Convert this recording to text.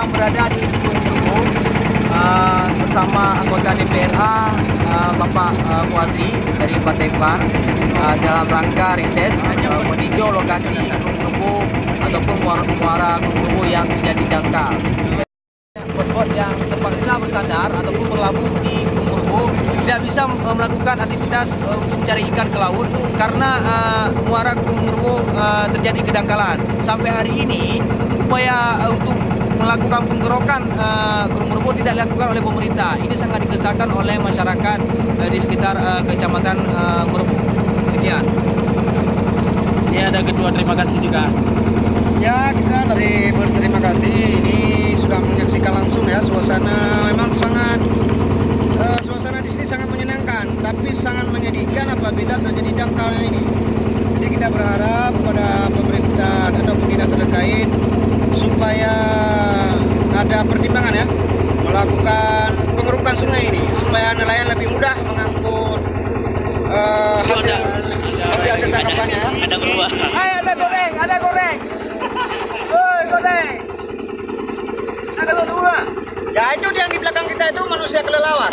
sedang berada di Gunung Merbu bersama anggota DPRA Bapak Kuadri dari Patepang dalam rangka reses meninjau lokasi Gunung Merbu ataupun muara Gunung Merbu yang terjadi dangkal. Bot-bot yang terpaksa bersandar ataupun berlabuh di Gunung Merbu tidak bisa melakukan aktivitas untuk mencari ikan ke laut karena muara Gunung Merbu terjadi kedangkalan. Sampai hari ini upaya untuk melakukan penggerokan Gunung Merbu tidak dilakukan oleh pemerintah. Ini sangat dikesalkan oleh masyarakat di sekitar Kecamatan Merbu. Sekian. Ya, ada kedua terima kasih juga. Ya, kita dari berterima kasih. Ini sudah menyaksikan langsung ya, suasana memang sangat suasana di sini sangat menyenangkan, tapi sangat menyedihkan apabila terjadi dangkalnya ini. Jadi kita berharap kepada pemerintah ataupun dinas terkait supaya ada pertimbangan ya melakukan pengerukan sungai ini supaya nelayan lebih mudah mengangkut hasil tangkapannya ya. Ada keluar. Ada goreng, ada goreng. Woi, goreng. Ada goreng. Ya itu yang di belakang kita itu manusia kelelawar.